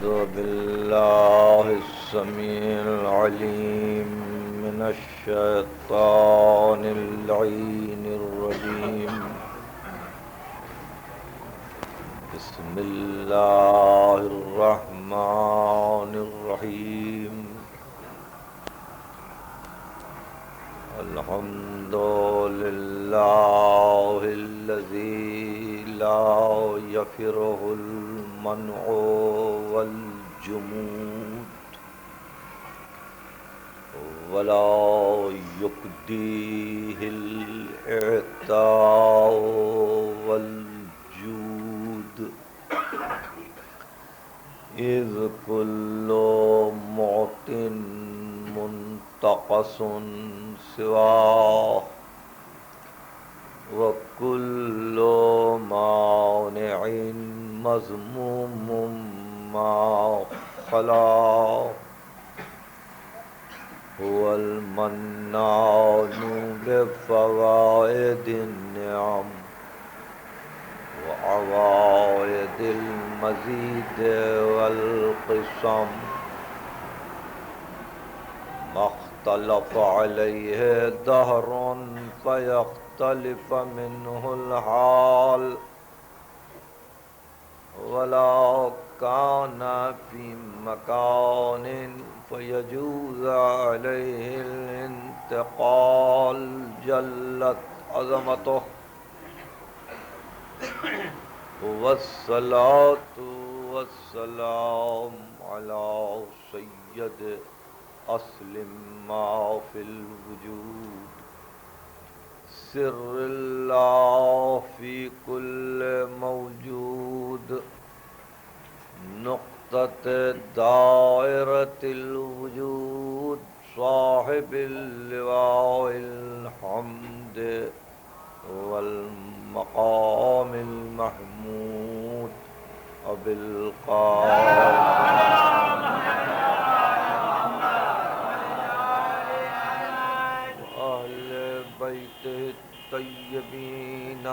بالله السميع العليم من الشيطان اللعين الرجيم. بسم الله الرحمن الرحيم. الحمد لله الذي لا يفره المنع والجمود ولا يقديه الإعطاء والجود، إذ كل معط منتقص سواه وكل مانع مذموم ما خلا. هو المنان بفوائد النعم وعوائد المزيد والقسم، ما اختلف عليه دهر فيختلف منه الحال، ولا كان في مكان فيجوز عليه الانتقال، جلت عظمته. والصلاة والسلام على سيد أصل ما في الوجود، سر الله في كل موجود، نقطة دائرة الوجود، صاحب اللواء الحمد والمقام المحمود، وبالقائل أهل بيته الطيبين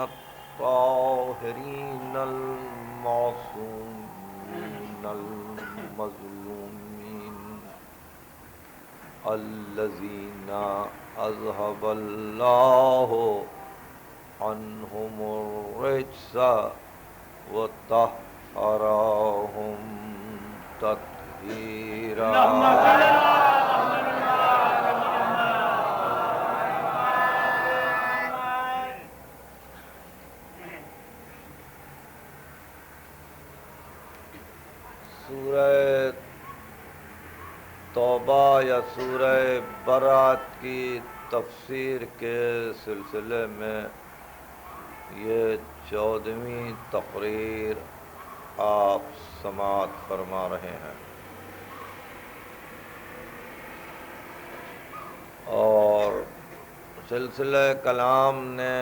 الطاهرين المعصومين المظلومين، الذين أذهب الله عنهم الرجس وطهرهم تطهيرا. سورہ توبہ یا سورہ برات کی تفسیر کے سلسلے میں یہ 14ویں تقریر آپ سماعت فرما رہے ہیں، اور سلسلہ کلام نے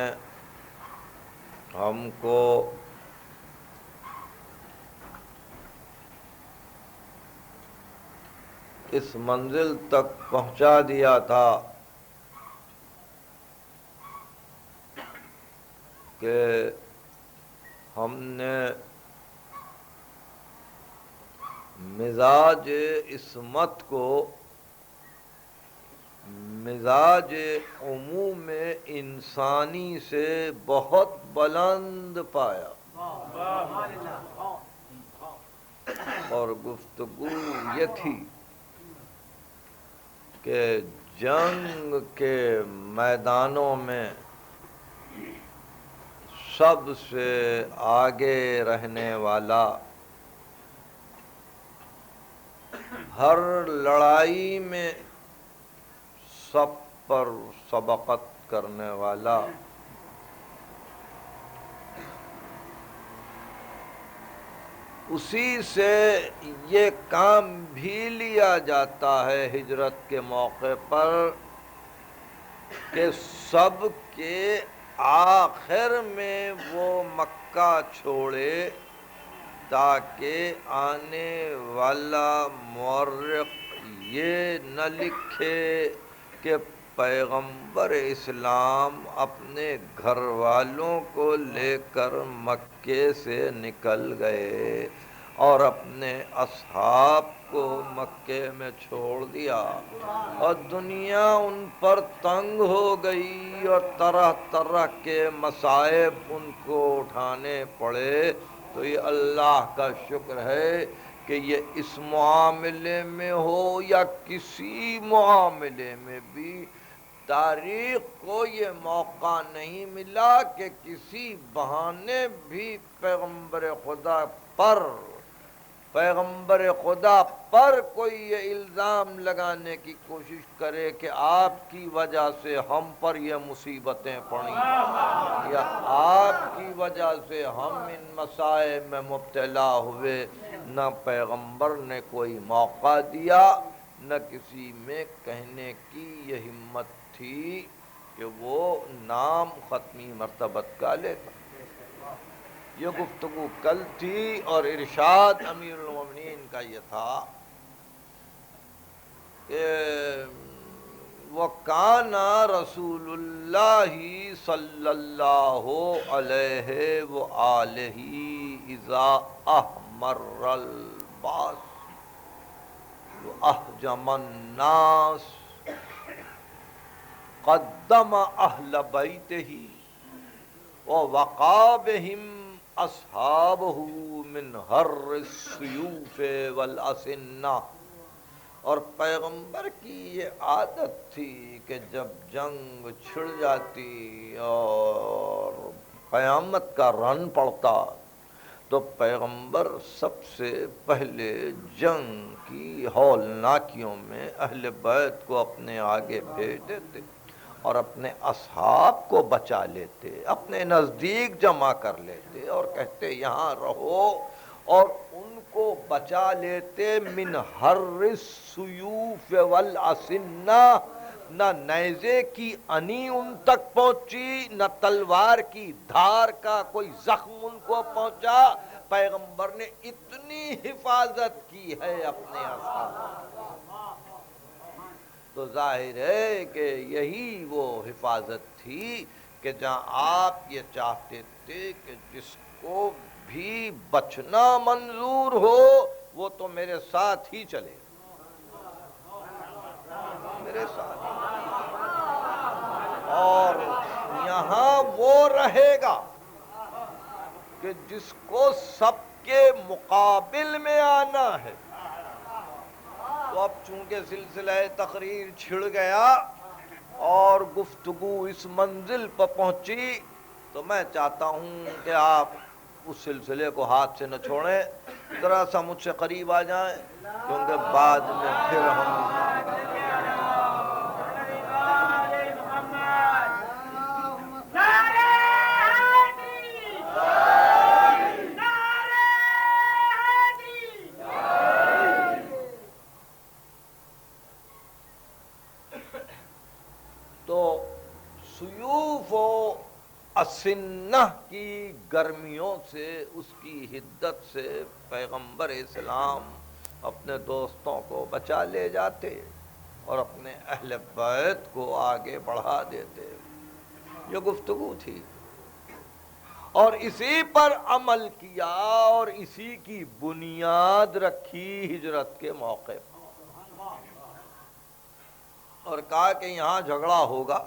ہم کو اس منزل تک پہنچا دیا تھا کہ ہم نے مزاج عصمت کو مزاج عموم انسانی سے بہت بلند پایا، اور گفتگو یہ تھی کہ جنگ کے میدانوں میں سب سے آگے رہنے والا، ہر لڑائی میں سب پر سبقت کرنے والا، اسی سے یہ کام بھی لیا جاتا ہے ہجرت کے موقع پر کہ سب کے آخر میں وہ مکہ چھوڑے تاکہ آنے والا مورخ یہ نہ لکھے کہ پیغمبر اسلام اپنے گھر والوں کو لے کر مکے سے نکل گئے اور اپنے اصحاب کو مکے میں چھوڑ دیا اور دنیا ان پر تنگ ہو گئی اور طرح طرح کے مصائب ان کو اٹھانے پڑے، تو یہ اللہ کا شکر ہے کہ یہ اس معاملے میں ہو یا کسی معاملے میں بھی تاریخ کو یہ موقع نہیں ملا کہ کسی بہانے بھی پیغمبر خدا پر کوئی یہ الزام لگانے کی کوشش کرے کہ آپ کی وجہ سے ہم پر یہ مصیبتیں پڑیں یا آپ کی وجہ سے ہم ان مصائب میں مبتلا ہوئے۔ نہ پیغمبر نے کوئی موقع دیا، نہ کسی میں کہنے کی یہ ہمت تھی کہ وہ نام ختمی مرتبت کا لیتا۔ یہ گفتگو کل تھی اور ارشاد امیر المومنین کا یہ تھا کہ وَكَانَ رَسُولُ اللَّهِ صلی اللہ علیہ وآلہ اذا احمر الباس وأحجم الناس قدم اہل بیتہ ووقع بہم اصحابہ من حر السیوف والاسنہ۔ اور پیغمبر کی یہ عادت تھی کہ جب جنگ چھڑ جاتی اور قیامت کا رن پڑتا تو پیغمبر سب سے پہلے جنگ کی ہولناکیوں میں اہل بیت کو اپنے آگے بھیج دیتے اور اپنے اصحاب کو بچا لیتے، اپنے نزدیک جمع کر لیتے اور کہتے یہاں رہو، اور ان کو بچا لیتے من حر السیوف والاسنہ۔ نہ نیزے کی انی ان تک پہنچی، نہ تلوار کی دھار کا کوئی زخم ان کو پہنچا۔ پیغمبر نے اتنی حفاظت کی ہے اپنے اصحاب، تو ظاہر ہے کہ یہی وہ حفاظت تھی کہ جہاں آپ یہ چاہتے تھے کہ جس کو بھی بچنا منظور ہو وہ تو میرے ساتھ ہی چلے، میرے ساتھ، اور یہاں وہ رہے گا کہ جس کو سب کے مقابل میں آنا ہے۔ تو اب چونکہ سلسلہ تقریر چھڑ گیا اور گفتگو اس منزل پر پہنچی تو میں چاہتا ہوں کہ آپ اس سلسلے کو ہاتھ سے نہ چھوڑیں، ذرا سا مجھ سے قریب آ جائیں، کیونکہ بعد میں پھر ہم سیوف و اسنہ کی گرمیوں سے، اس کی حدت سے پیغمبر اسلام اپنے دوستوں کو بچا لے جاتے اور اپنے اہل بیت کو آگے بڑھا دیتے۔ یہ گفتگو تھی اور اسی پر عمل کیا اور اسی کی بنیاد رکھی ہجرت کے موقع پر، اور کہا کہ یہاں جھگڑا ہوگا،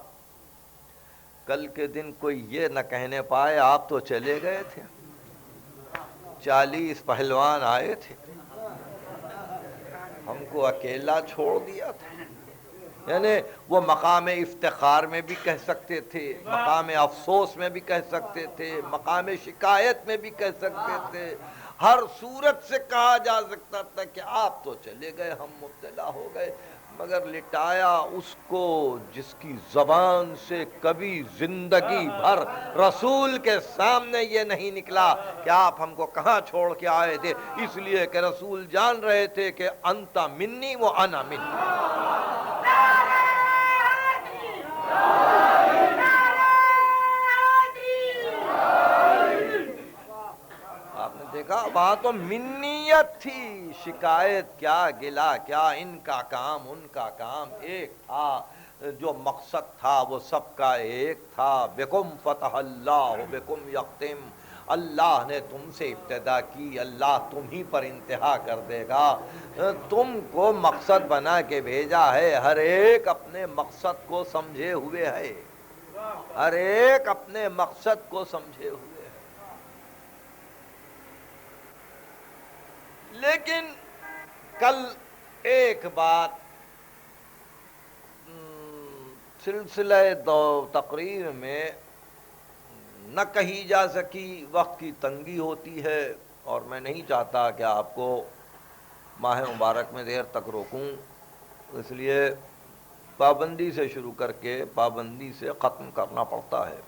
کل کے دن کوئی یہ نہ کہنے پائے آپ تو چلے گئے تھے، 40 پہلوان آئے تھے، ہم کو اکیلا چھوڑ دیا تھا۔ یعنی وہ مقام افتخار میں بھی کہہ سکتے تھے، مقام افسوس میں بھی کہہ سکتے تھے، مقام شکایت میں بھی کہہ سکتے تھے، ہر صورت سے کہا جا سکتا تھا کہ آپ تو چلے گئے، ہم مبتلا ہو گئے، مگر لٹایا اس کو جس کی زبان سے کبھی زندگی بھر رسول کے سامنے یہ نہیں نکلا کہ آپ ہم کو کہاں چھوڑ کے آئے تھے، اس لیے کہ رسول جان رہے تھے کہ انت منی و انا منی۔ آپ نے دیکھا وہاں تو منیت تھی، شکایت کیا، گلا کیا، ان کا کام ان کا کام ایک تھا، جو مقصد تھا وہ سب کا ایک تھا، بکم فتح اللہ بکم یختم۔ اللہ نے تم سے ابتدا کی، اللہ تم ہی پر انتہا کر دے گا، تم کو مقصد بنا کے بھیجا ہے، ہر ایک اپنے مقصد کو سمجھے ہوئے ہے، ہر ایک اپنے مقصد کو سمجھے ہوئے ہے۔ لیکن کل ایک بات سلسلہ تقریر میں نہ کہی جا سکی، وقت کی تنگی ہوتی ہے اور میں نہیں چاہتا کہ آپ کو ماہ مبارک میں دیر تک روکوں، اس لیے پابندی سے شروع کر کے پابندی سے ختم کرنا پڑتا ہے۔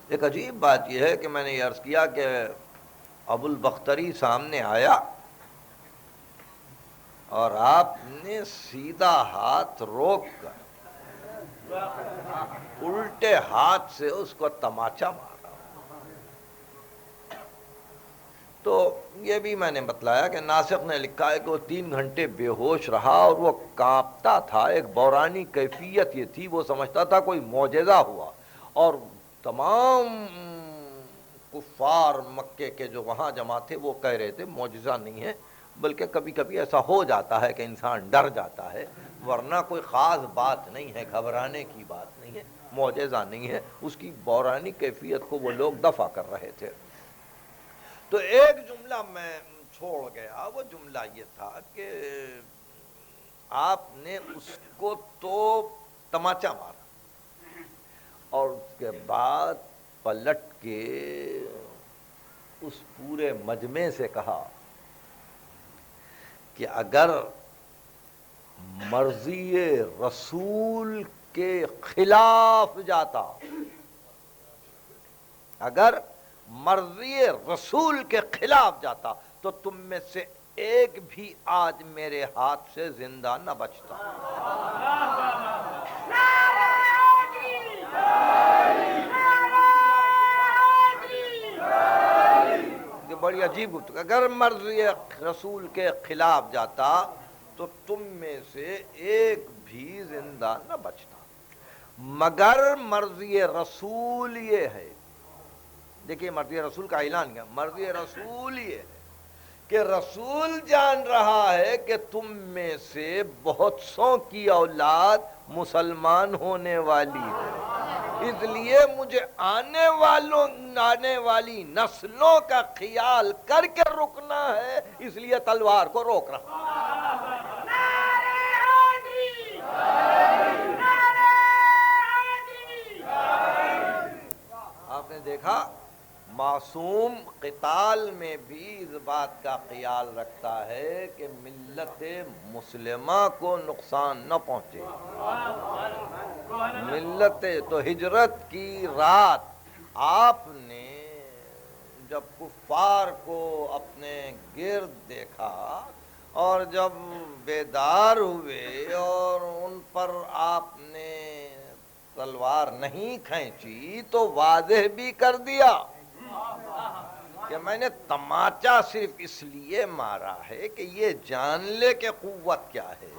ایک عجیب بات یہ ہے کہ میں نے یہ عرض کیا کہ ابو البختری سامنے آیا اور آپ نے سیدھا ہاتھ روک کر الٹے ہاتھ سے اس کو تماچا مارا۔ تو یہ بھی میں نے بتلایا کہ ناسخ نے لکھا ہے کہ وہ 3 گھنٹے بے ہوش رہا اور وہ کانپتا تھا، ایک بورانی کیفیت یہ تھی، وہ سمجھتا تھا کوئی معجزہ ہوا، اور تمام کفار مکے کے جو وہاں جمع تھے وہ کہہ رہے تھے معجزہ نہیں ہے، بلکہ کبھی کبھی ایسا ہو جاتا ہے کہ انسان ڈر جاتا ہے، ورنہ کوئی خاص بات نہیں ہے، گھبرانے کی بات نہیں ہے، معجزہ نہیں ہے۔ اس کی بورانی کیفیت کو وہ لوگ دفع کر رہے تھے۔ تو ایک جملہ میں چھوڑ گیا، وہ جملہ یہ تھا کہ آپ نے اس کو تو تماچا مارا اور اس کے بعد پلٹ کے اس پورے مجمع سے کہا کہ اگر مرضی رسول کے خلاف جاتا، اگر مرضی رسول کے خلاف جاتا تو تم میں سے ایک بھی آج میرے ہاتھ سے زندہ نہ بچتا۔ یہ بڑی عجیب گفتگو، اگر مرضی رسول کے خلاف جاتا تو تم میں سے ایک بھی زندہ نہ بچتا، مگر مرضی رسول یہ ہے، دیکھیے مرضی رسول کا اعلان کیا، مرضی رسول یہ ہے کہ رسول جان رہا ہے کہ تم میں سے بہت سو کی اولاد مسلمان ہونے والی ہے، اس لیے مجھے آنے والی نسلوں کا خیال کر کے رکنا ہے، اس لیے تلوار کو روک رہا ہوں۔ آپ نے دیکھا معصوم قتال میں بھی اس بات کا خیال رکھتا ہے کہ ملت مسلمہ کو نقصان نہ پہنچے۔ ملت تو ہجرت کی رات آپ نے جب کفار کو اپنے گرد دیکھا اور جب بیدار ہوئے اور ان پر آپ نے تلوار نہیں کھینچی تو واضح بھی کر دیا کہ میں نے تماچا صرف اس لیے مارا ہے کہ یہ جان لے کہ قوت کیا ہے،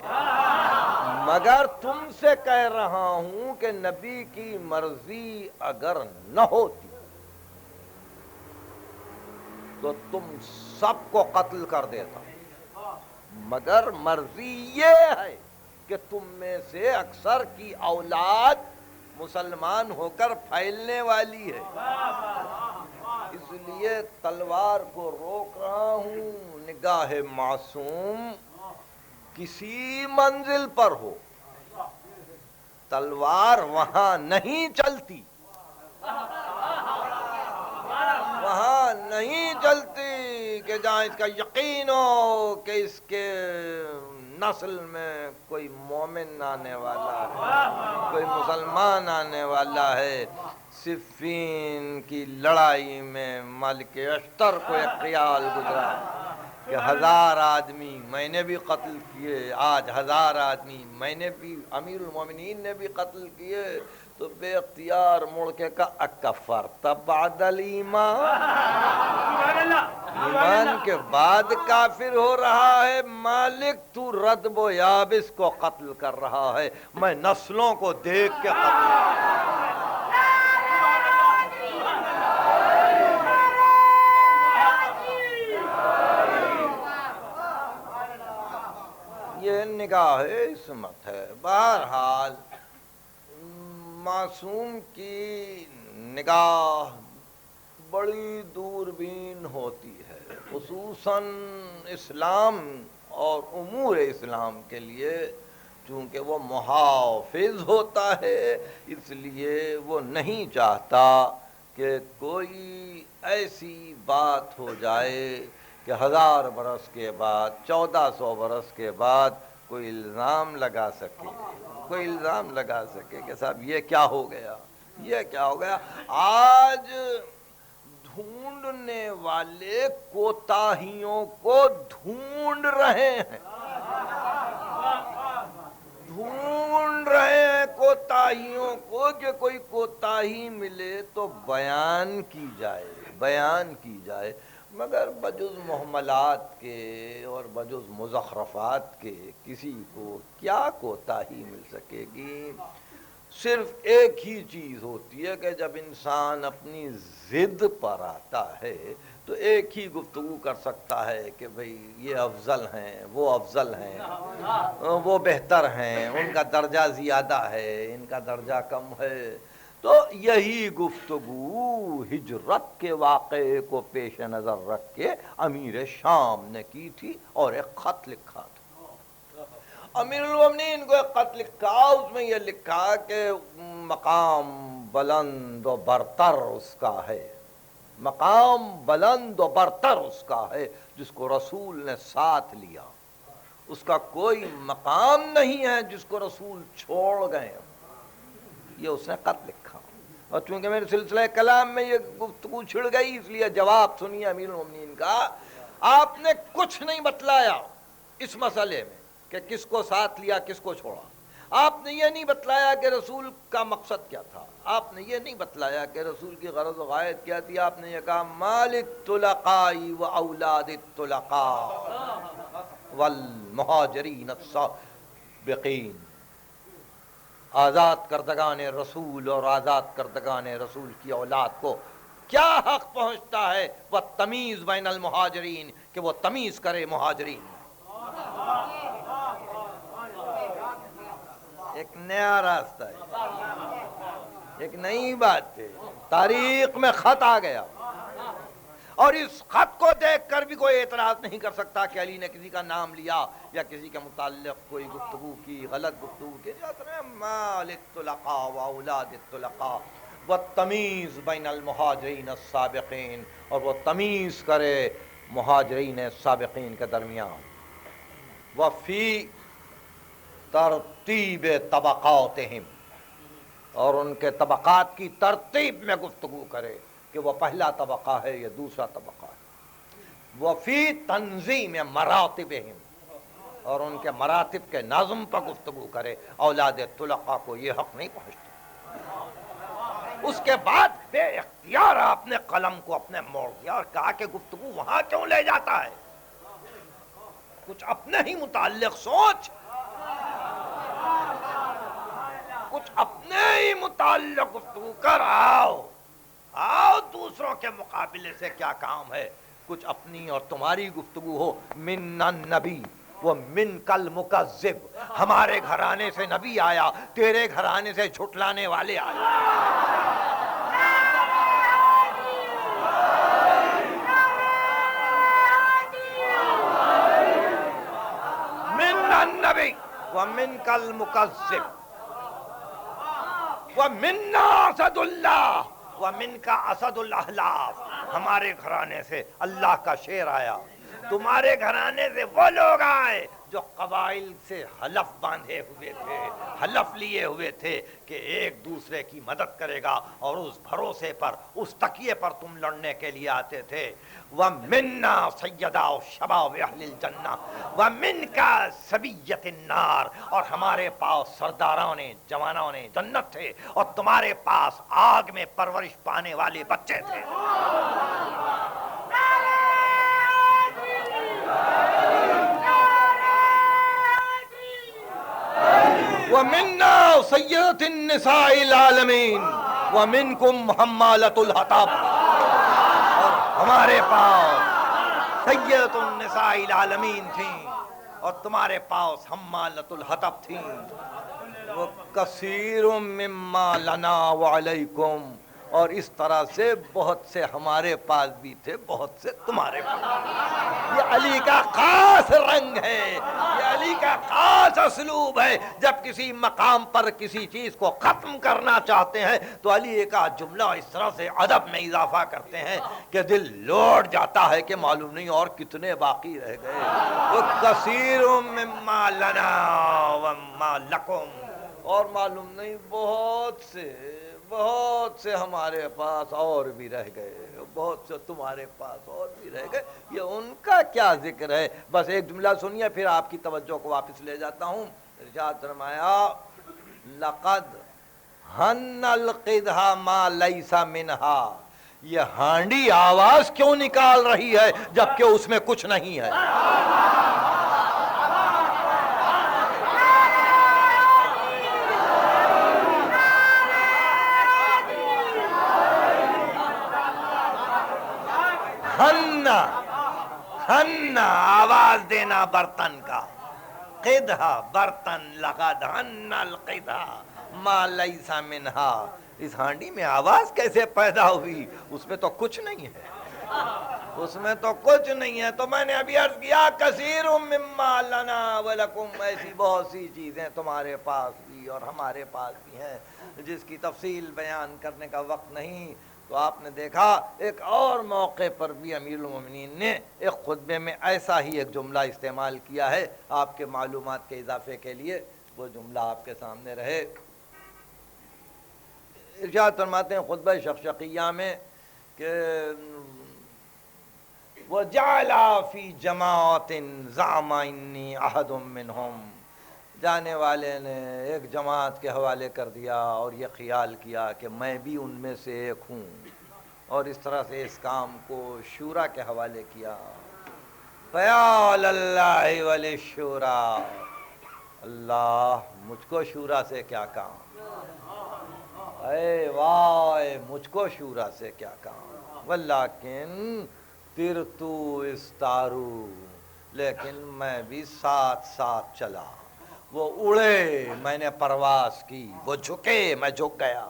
مگر تم سے کہہ رہا ہوں کہ نبی کی مرضی اگر نہ ہوتی تو تم سب کو قتل کر دیتا، مگر مرضی یہ ہے کہ تم میں سے اکثر کی اولاد مسلمان ہو کر پھیلنے والی ہے، اس لیے تلوار کو روک رہا ہوں۔ نگاہ معصوم کسی منزل پر ہو، تلوار وہاں نہیں چلتی، وہاں نہیں چلتی کہ جہاں اس کا یقین ہو کہ اس کے نسل میں کوئی مومن آنے والا ہے، کوئی مسلمان آنے والا ہے۔ صفین کی لڑائی میں مالک اشتر کو ایک خیال گزرا کہ 1000 آدمی میں نے بھی قتل کیے، آج 1000 آدمی میں نے بھی، امیر المومنین نے بھی قتل کیے، تو بے اختیار مڑ کے کہا اکفرت بعد الایمان، ایمان کے بعد کافر ہو رہا ہے؟ مالک تو ردب و یابس کو قتل کر رہا ہے، میں نسلوں کو دیکھ کے قتل یہ نگاہ عصمت ہے۔ بہرحال معصوم کی نگاہ بڑی دوربین ہوتی ہے، خصوصاً اسلام اور امور اسلام کے لیے، چونکہ وہ محافظ ہوتا ہے، اس لیے وہ نہیں چاہتا کہ کوئی ایسی بات ہو جائے کہ 1000 برس کے بعد، 1400 برس کے بعد کوئی الزام لگا سکے کہ صاحب یہ کیا ہو گیا، یہ کیا ہو گیا۔ آج ڈھونڈنے والے کوتاہیوں کو ڈھونڈ رہے ہیں، کوتاہیوں کو، کہ کوئی کوتاہی ملے تو بیان کی جائے، مگر بجز محملات کے اور بجز مزخرفات کے کسی کو کیا کوتاہی مل سکے گی۔ صرف ایک ہی چیز ہوتی ہے کہ جب انسان اپنی ضد پر آتا ہے تو ایک ہی گفتگو کر سکتا ہے کہ بھئی یہ افضل ہیں، وہ افضل ہیں، وہ بہتر ہیں، ان کا درجہ زیادہ ہے، ان کا درجہ کم ہے۔ تو یہی گفتگو ہجرت کے واقعے کو پیش نظر رکھ کے امیر شام نے کی تھی اور ایک خط لکھا تھا۔ امیر المومنین کو ایک خط لکھا، اس میں یہ لکھا کہ مقام بلند و برتر اس کا ہے، مقام بلند و برتر اس کا ہے جس کو رسول نے ساتھ لیا، اس کا کوئی مقام نہیں ہے جس کو رسول چھوڑ گئے۔ یہ اس نے خط لکھا، اور چونکہ میرے سلسلہ کلام میں یہ گفتگو چھڑ گئی اس لیے جواب سنیے امیر المومنین کا۔ آپ نے کچھ نہیں بتلایا اس مسئلے میں کہ کس کو ساتھ لیا کس کو چھوڑا، آپ نے یہ نہیں بتلایا کہ رسول کا مقصد کیا تھا، آپ نے یہ نہیں بتلایا کہ رسول کی غرض و غایت کیا تھی۔ آپ نے یہ کہا مال الطلقاء و اولاد الطلقاء والمہاجرین السابقین، آزاد کردگان رسول اور آزاد کردگان رسول کی اولاد کو کیا حق پہنچتا ہے والتمیز بین المہاجرین، کہ وہ تمیز کرے مہاجرین۔ ایک نیا راستہ ہے، ایک نئی بات ہے، تاریخ میں خط آ گیا، اور اس خط کو دیکھ کر بھی کوئی اعتراض نہیں کر سکتا کہ علی نے کسی کا نام لیا یا کسی کے متعلق کوئی گفتگو کی، غلط گفتگو کی۔ مال الطلقاء و اولاد الطلقاء والتمیز بین المہاجرین السابقین، اور وہ تمیز کرے مہاجرین سابقین کے درمیان، وفی ترتیب طبقاتہم، اور ان کے طبقات کی ترتیب میں گفتگو کرے کہ وہ پہلا طبقہ ہے یہ دوسرا طبقہ ہے، وفی تنظیم مراتبہم، اور ان کے مراتب کے نظم پر گفتگو کرے۔ اولاد طلقاء کو یہ حق نہیں پہنچتا۔ اس کے بعد بے اختیار آپ نے قلم کو اپنے موڑ دیا اور کہا کہ گفتگو وہاں کیوں لے جاتا ہے، کچھ اپنے ہی متعلق سوچ، کچھ اپنے ہی متعلق گفتگو کر، آؤ دوسروں کے مقابلے سے کیا کام ہے، کچھ اپنی اور تمہاری گفتگو ہو۔ من النبی و من کل مکذب، ہمارے گھرانے سے نبی آیا، تیرے گھرانے سے جھٹلانے والے آئے۔ من النبی و من کل مکذب ومنا اسد اللہ ومن کا اسد الاحلاف، ہمارے گھرانے سے اللہ کا شیر آیا، تمہارے گھرانے سے وہ لوگ آئے جو قبائل سے حلف باندھے ہوئے تھے، حلف لیے ہوئے تھے کہ ایک دوسرے کی مدد کرے گا، اور اس بھروسے پر، اس تکیے پر تم لڑنے کے لیے آتے تھے۔ وَمِنَّا سَيَّدَا شَبَابِ اہل الجنہ وَمِنْكَ سَبِيَّةِ النار، اور ہمارے پاس سرداران جوانان جنت تھے اور تمہارے پاس آگ میں پرورش پانے والے بچے تھے۔ وَمِنَّا سَيِّدَةُ النِّسَاءِ الْعَالَمِينَ وَمِنْكُمْ حَمَّالَةُ الْحَطَبِ، اور ہمارے پاس سیدۃ النساء العالمین تھیں، اور تمہارے پاس حمالۃ الحطب تھیں، وہ کثیر مما لنا وعلیکم، اور اس طرح سے بہت سے ہمارے پاس بھی تھے، بہت سے تمہارے پاس۔ یہ علی کا خاص رنگ ہے، یہ علی کا خاص اسلوب ہے۔ جب کسی مقام پر کسی چیز کو ختم کرنا چاہتے ہیں تو علی ایک جملہ اس طرح سے ادب میں اضافہ کرتے ہیں کہ دل لوٹ جاتا ہے کہ معلوم نہیں اور کتنے باقی رہ گئے۔ وہ کثیر مما لنا وما لکم، اور معلوم نہیں بہت سے ہمارے پاس اور بھی رہ گئے، بہت سے تمہارے پاس اور بھی رہ گئے۔ یہ ان کا کیا ذکر ہے؟ بس ایک جملہ سنیے پھر آپ کی توجہ کو واپس لے جاتا ہوں۔ ارشاد فرمایا لقد ہن القدح ما لیس منہا، یہ ہانڈی آواز کیوں نکال رہی ہے جبکہ اس میں کچھ نہیں ہے؟ ہن آواز دینا برتن کا، قدح برتن، لقد ہن القدح ما لیس منہا، اس ہانڈی میں آواز کیسے پیدا ہوئی؟ اس میں تو کچھ نہیں ہے، اس میں تو کچھ نہیں ہے۔ تو میں نے ابھی عرض کیا کثیر مما لنا ولکم، ایسی بہت سی چیزیں تمہارے پاس بھی اور ہمارے پاس بھی ہیں جس کی تفصیل بیان کرنے کا وقت نہیں۔ تو آپ نے دیکھا ایک اور موقع پر بھی امیر المومنین نے ایک خطبے میں ایسا ہی ایک جملہ استعمال کیا ہے، آپ کے معلومات کے اضافے کے لیے وہ جملہ آپ کے سامنے رہے۔ ارشاد فرماتے ہیں خطبہ شقشقیہ میں کہ وَجَعَلَ فِي جَمَاعَةٍ زَعَمَ إِنِّي أَحَدٌ مِّنْهُمْ، جانے والے نے ایک جماعت کے حوالے کر دیا اور یہ خیال کیا کہ میں بھی ان میں سے ایک ہوں، اور اس طرح سے اس کام کو شورا کے حوالے کیا۔ فَيَا لَلَّهِ وَلِلشُّورَى، اللہ مجھ کو شورا سے کیا کام، اے وائے مجھ کو شورا سے کیا کام، وَلَّكِن تِرْتُ اسْتَارُ، لیکن میں بھی ساتھ ساتھ چلا، وہ اڑے میں نے پرواز کی، وہ جھکے میں جھک گیا،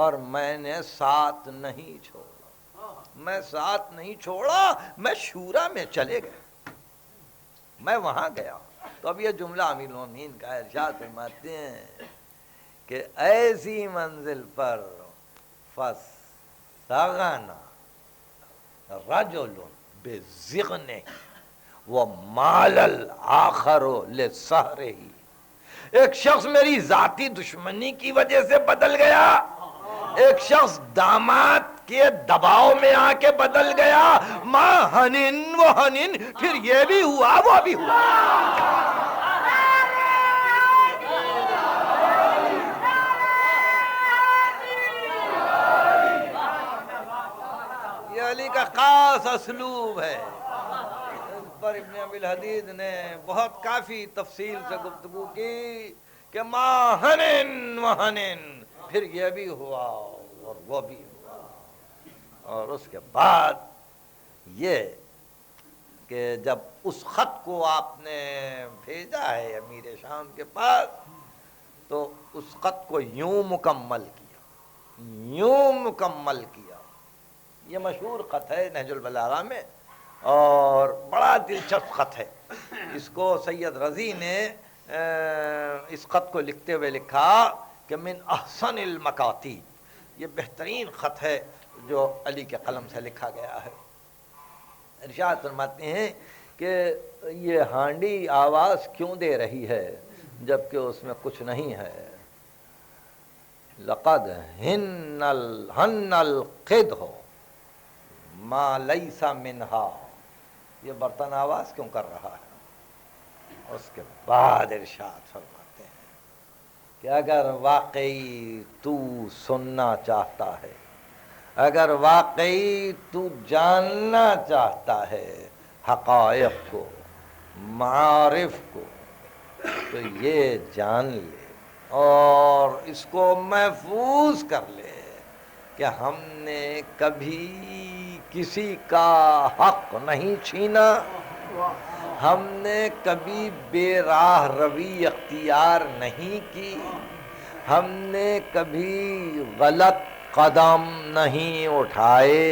اور میں نے ساتھ نہیں چھوڑا، میں ساتھ نہیں چھوڑا، میں شورا میں چلے گئے، میں وہاں گیا۔ تو اب یہ جملہ امیر المومنین کا ارشاد فرماتے ہیں کہ ایسی منزل پر فَسَغَنَ رَجُلٌ بِزِغْنِهِ وَمَالَ الْآخَرُ لِسَحْرِهِ، ایک شخص میری ذاتی دشمنی کی وجہ سے بدل گیا، ایک شخص داماد کے دباؤ میں آ کے بدل گیا، ماں ہنن وہ ہنن، پھر یہ بھی ہوا وہ بھی ہوا۔ یہ علی کا خاص اسلوب ہے۔ اس پر ابن ابی الحدید نے بہت کافی تفصیل سے گفتگو کی کہ ماں ہنن و ہنن، پھر یہ بھی ہوا اور وہ بھی ہوا، اور اس کے بعد یہ کہ جب اس خط کو آپ نے بھیجا ہے امیر شام کے پاس تو اس خط کو یوں مکمل کیا، یہ مشہور خط ہے نہج البلاغہ میں اور بڑا دلچسپ خط ہے۔ اس کو سید رضی نے اس خط کو لکھتے ہوئے لکھا کہ من احسن المکاتیب، یہ بہترین خط ہے جو علی کے قلم سے لکھا گیا ہے۔ ارشاد فرماتے ہیں کہ یہ ہانڈی آواز کیوں دے رہی ہے جبکہ اس میں کچھ نہیں ہے؟ لقد ہن القدح ما لیس منہا، یہ برتن آواز کیوں کر رہا ہے؟ اس کے بعد ارشاد فرماتے ہیں کہ اگر واقعی تو سننا چاہتا ہے، اگر واقعی تو جاننا چاہتا ہے حقائق کو، معارف کو، تو یہ جان لے اور اس کو محفوظ کر لے کہ ہم نے کبھی کسی کا حق نہیں چھینا، ہم نے کبھی بے راہ روی اختیار نہیں کی، ہم نے کبھی غلط قدم نہیں اٹھائے،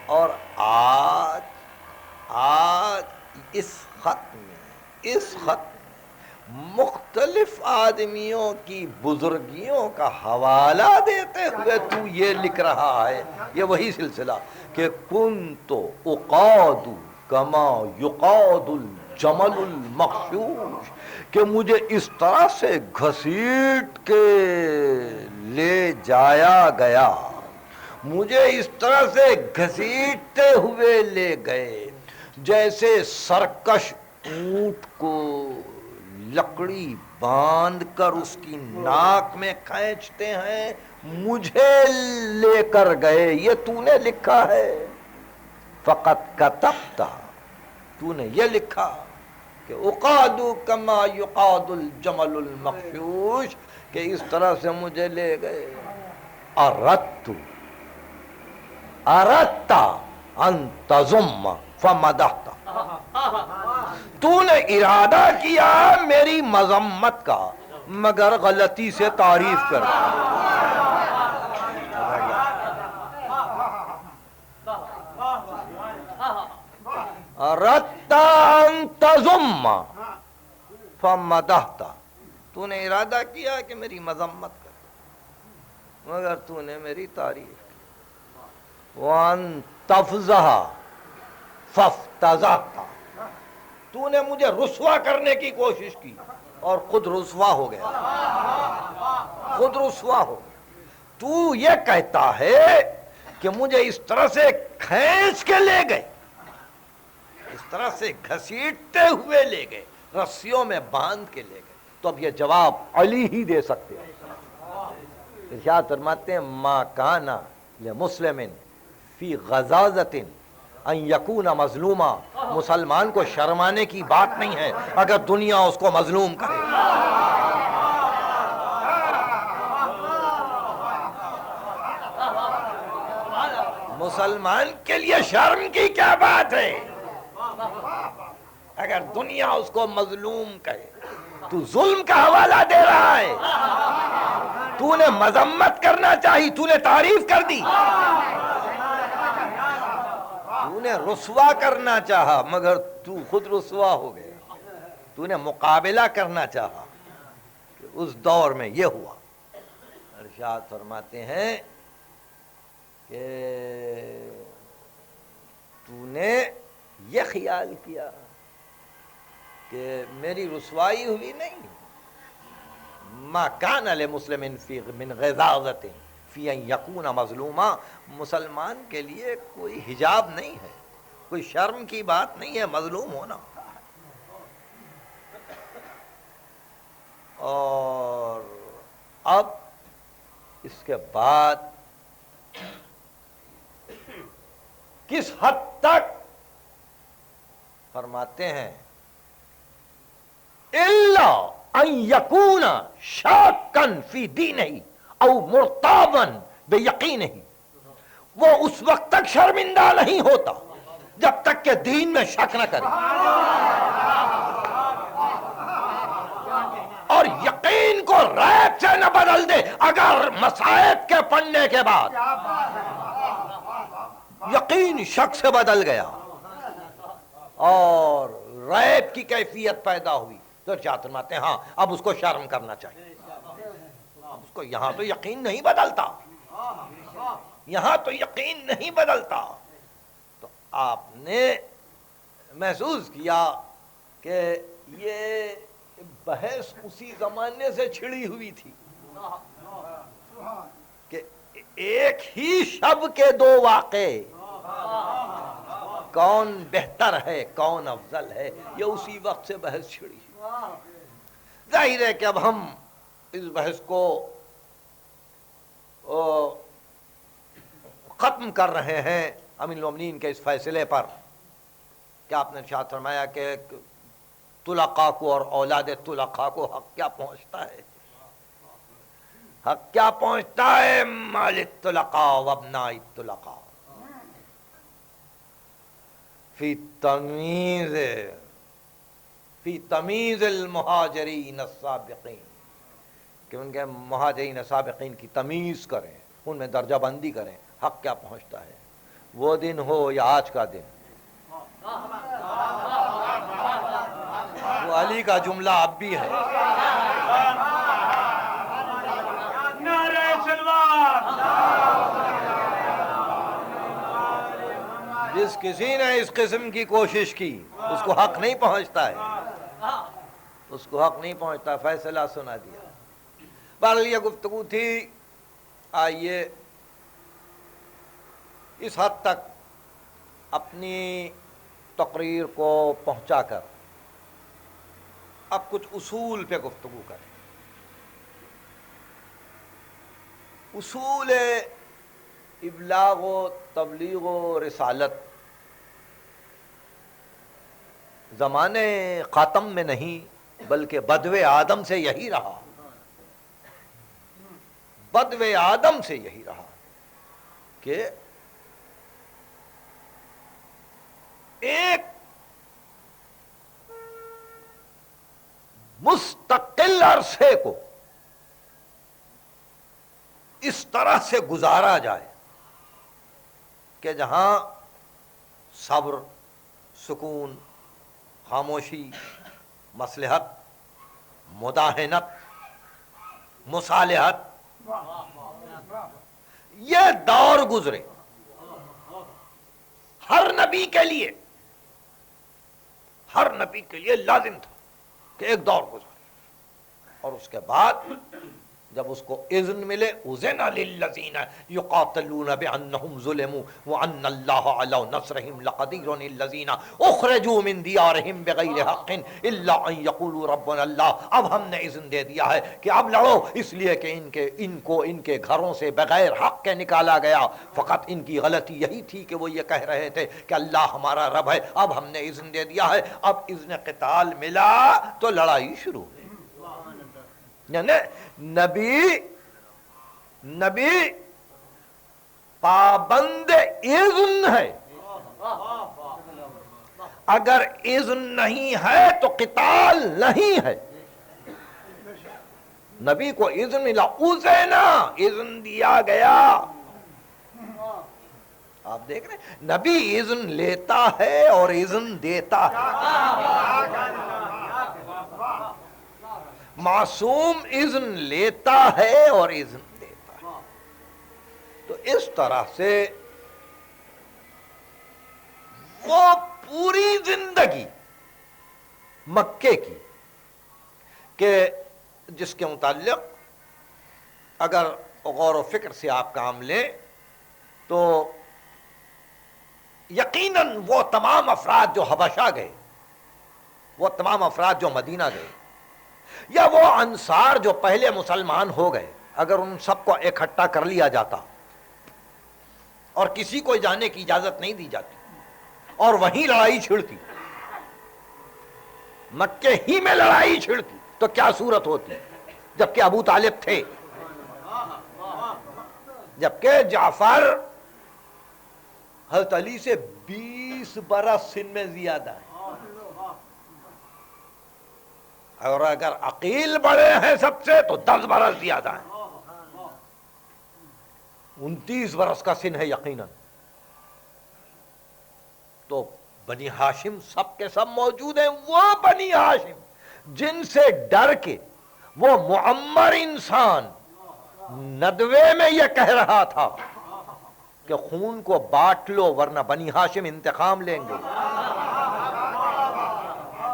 اور آج اس خط میں مختلف آدمیوں کی بزرگیوں کا حوالہ دیتے ہوئے تو یہ لکھ رہا ہے، یہ وہی سلسلہ کہ کنت اقاد کما یقاد الجمل المخشوش، کہ مجھے اس طرح سے گھسیٹ کے لے جایا گیا، مجھے اس طرح سے گھسیٹتے ہوئے لے گئے جیسے سرکش اونٹ کو لکڑی باندھ کر اس کی ناک میں کھینچتے ہیں، مجھے لے کر گئے۔ یہ تو نے لکھا ہے، فقط کتبتا، تو نے یہ لکھا کہ اقادو کما یقاد الجمل المخشوش، کہ اس طرح سے مجھے لے گئے۔ اردت ان تضم فمدحت، تو نے ارادہ کیا میری مذمت کا مگر غلطی سے تعریف کر۔ اردت ان تضم فمدحت، تو نے ارادہ کیا کہ میری مذمت کر مگر تو نے میری تعریف کی۔ وان تفضح فافتضحت، تو نے مجھے رسوا کرنے کی کوشش کی اور خود رسوا ہو گیا، خود رسوا ہو گیا۔ تو یہ کہتا ہے کہ مجھے اس طرح سے کھینچ کے لے گئے، اس طرح سے گھسیٹتے ہوئے لے گئے، رسیوں میں باندھ کے لے گئے، تو اب یہ جواب علی ہی دے سکتے ہیں۔ ارشاد فرماتے ہیں ما کان لمسلم فی غزازۃ ان یکون مظلوما، مسلمان کو شرمانے کی بات نہیں ہے اگر دنیا اس کو مظلوم کرے۔ مسلمان کے لیے شرم کی کیا بات ہے اگر دنیا اس کو مظلوم کہے؟ تو ظلم کا حوالہ دے رہا ہے، تو نے مذمت کرنا چاہی، تو نے تعریف کر دی، تو نے رسوا کرنا چاہا مگر تو خود رسوا ہو گیا، تو نے مقابلہ کرنا چاہا کہ اس دور میں یہ ہوا۔ ارشاد فرماتے ہیں کہ تو نے یہ خیال کیا کہ میری رسوائی ہوئی نہیں، ما کان لمسلم فی من غزازۃ فی ان یکون مظلوما، مسلمان کے لیے کوئی حجاب نہیں ہے، کوئی شرم کی بات نہیں ہے مظلوم ہونا۔ اور اب اس کے بعد کس حد تک فرماتے ہیں الا ان یکون شاکا فی دینہ او مرتابا بیقینہ، وہ اس وقت تک شرمندہ نہیں ہوتا جب تک کہ دین میں شک نہ کرے، اور یقین کو ریب سے نہ بدل دے۔ اگر مصائب کے پڑھنے کے بعد یقین شک سے بدل گیا اور ریب کی کیفیت پیدا ہوئی تو ارشاد فرماتے ہیں ہاں اب اس کو شرم کرنا چاہیے، اب اس کو، یہاں تو یقین نہیں بدلتا، یہاں تو یقین نہیں بدلتا۔ تو آپ نے محسوس کیا کہ یہ بحث اسی زمانے سے چھڑی ہوئی تھی کہ ایک ہی شب کے دو واقعے، کون بہتر ہے کون افضل ہے، یہ اسی وقت سے بحث چھڑی۔ ظاہر ہے کہ اب ہم اس بحث کو ختم کر رہے ہیں امین المومنین کے اس فیصلے پر کہ آپ نے ارشاد فرمایا کہ طلقاء کو اور اولاد طلقاء کو حق کیا پہنچتا ہے، حق کیا پہنچتا ہے، مال الطلقاء و ابناء الطلقاء فی تمیز المہاجرین السابقین، کہ ان کے مہاجرین سابقین کی تمیز کریں، ان میں درجہ بندی کریں، حق کیا پہنچتا ہے، وہ دن ہو یا آج کا دن۔ وہ علی کا جملہ اب بھی ہے، جس کسی نے اس قسم کی کوشش کی اس کو حق نہیں پہنچتا ہے، اس کو حق نہیں پہنچتا، فیصلہ سنا دیا۔ بہرحال یہ گفتگو تھی، آئیے اس حد تک اپنی تقریر کو پہنچا کر اب کچھ اصول پہ گفتگو کریں۔ اصول ابلاغ و تبلیغ و رسالت زمانے خاتم میں نہیں بلکہ بدو آدم سے یہی رہا، بدو آدم سے یہی رہا کہ ایک مستقل عرصے کو اس طرح سے گزارا جائے کہ جہاں صبر، سکون، خاموشی، مصلحت، مداہنت، مصالحت، یہ دور گزرے۔ ہر نبی کے لیے لازم تھا کہ ایک دور گزرے، اور اس کے بعد جب اس کو اذن ملے، اذن للذین یقاتلون بانہم ظلموا وان اللہ علی نصرہم لقدیر، الذین اخرجوا من دیارہم بغیر حق الا ان یقولوا ربنا اللہ۔ اب ہم نے اذن دے دیا ہے کہ اب لڑو، اس لیے کہ ان کے گھروں سے بغیر حق کے نکالا گیا، فقط ان کی غلطی یہی تھی کہ وہ یہ کہہ رہے تھے کہ اللہ ہمارا رب ہے۔ اب ہم نے اذن دے دیا ہے، اب اذن قتال ملا تو لڑائی شروع ہوئی۔ یعنی نبی پابند اذن ہے، اگر اذن نہیں ہے تو قتال نہیں ہے۔ نبی کو اذن ملا، اذنا، اذن دیا گیا۔ آپ دیکھ رہے ہیں نبی اذن لیتا ہے اور اذن دیتا ہے، معصوم اذن لیتا ہے اور اذن دیتا ہے۔ تو اس طرح سے وہ پوری زندگی مکے کی کہ جس کے متعلق اگر غور و فکر سے آپ کام لیں تو یقیناً وہ تمام افراد جو حبشہ گئے، وہ تمام افراد جو مدینہ گئے، یا وہ انصار جو پہلے مسلمان ہو گئے، اگر ان سب کو اکٹھا کر لیا جاتا اور کسی کو جانے کی اجازت نہیں دی جاتی اور وہیں لڑائی چھڑتی، مکے ہی میں لڑائی چھڑتی، تو کیا صورت ہوتی؟ جبکہ ابو طالب تھے، جبکہ جعفر حضرت علی سے 20 برس سن میں زیادہ ہے، اور اگر عقیل بڑے ہیں سب سے تو 10 برس زیادہ ہیں، 29 برس کا سن ہے یقیناً۔ تو بنی ہاشم سب کے سب موجود ہیں، وہ بنی ہاشم جن سے ڈر کے وہ معمر انسان ندوے میں یہ کہہ رہا تھا کہ خون کو بانٹ لو ورنہ بنی ہاشم انتقام لیں گے،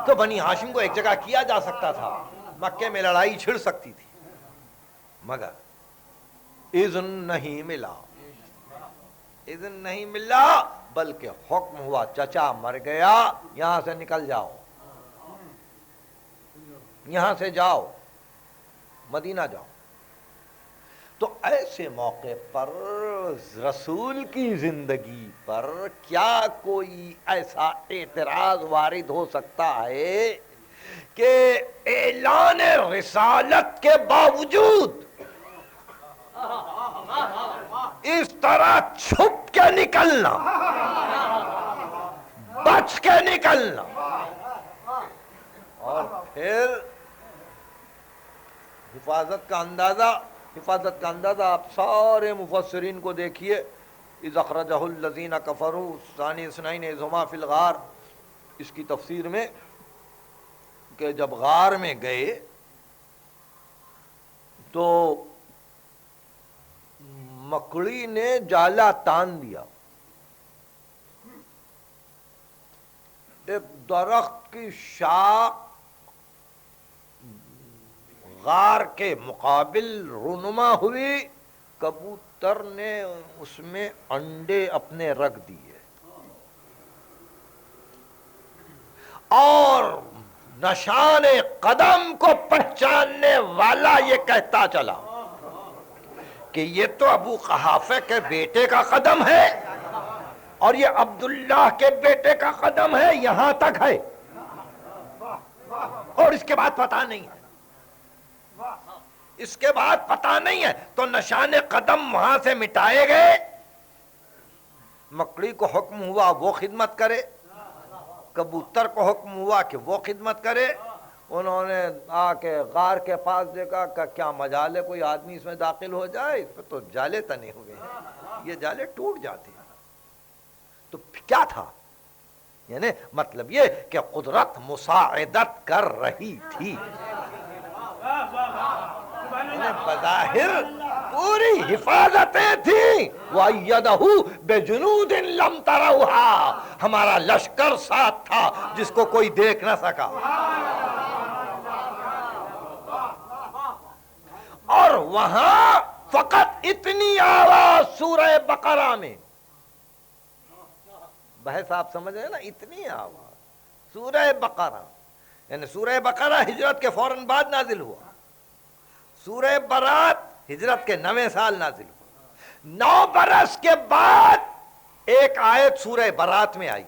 تو بنی ہاشم کو ایک جگہ کیا جا سکتا تھا، مکے میں لڑائی چھڑ سکتی تھی، مگر اذن نہیں ملا، اذن نہیں ملا، بلکہ حکم ہوا چچا مر گیا، یہاں سے نکل جاؤ، یہاں سے جاؤ، مدینہ جاؤ۔ تو ایسے موقع پر رسول کی زندگی پر کیا کوئی ایسا اعتراض وارد ہو سکتا ہے کہ اعلان رسالت کے باوجود اس طرح چھپ کے نکلنا، بچ کے نکلنا. اور پھر حفاظت کا اندازہ آپ سارے مفسرین کو دیکھیے. اذ اخرجہ الذین کفروا ثانی اثنین اذ ہما فی الغار، اس کی تفسیر میں کہ جب غار میں گئے تو مکڑی نے جالا تان دیا. ایک درخت کی شاخ غار کے مقابل رونما ہوئی، کبوتر نے اس میں انڈے اپنے رکھ دیے اور نشان قدم کو پہچاننے والا یہ کہتا چلا کہ یہ تو ابو قحافہ کے بیٹے کا قدم ہے اور یہ عبداللہ کے بیٹے کا قدم ہے، یہاں تک ہے اور اس کے بعد پتہ نہیں ہے. اس کے بعد پتہ نہیں ہے تو نشان قدم وہاں سے مٹائے گئے. مکڑی کو حکم ہوا وہ خدمت کرے، کبوتر کو حکم ہوا کہ وہ خدمت کرے. انہوں نے آ کے غار کے پاس دیکھا کہ کیا مجال ہے کوئی آدمی اس میں داخل ہو جائے، اس پہ تو جالے تنے ہوئے ہیں، یہ جالے ٹوٹ جاتے ہیں. تو کیا تھا؟ یعنی مطلب یہ کہ قدرت مساعدت کر رہی تھی. بظاہر پوری حفاظتیں تھیں. وَأَيَّدَهُ بِجُنُودٍ لَمْ تَرَوْهَا، ہمارا لشکر ساتھ تھا جس کو کوئی دیکھ نہ سکا. اور وہاں فقط اتنی آواز سورہ بقرہ میں، بحث آپ سمجھ رہے ہیں نا، اتنی آواز سورہ بقرہ، یعنی سورہ بقرہ ہجرت کے فوراً بعد نازل ہوا. سورہ برات ہجرت کے 9 سال نازل ہوا. 9 برس کے بعد ایک آیت سورہ برات میں آئی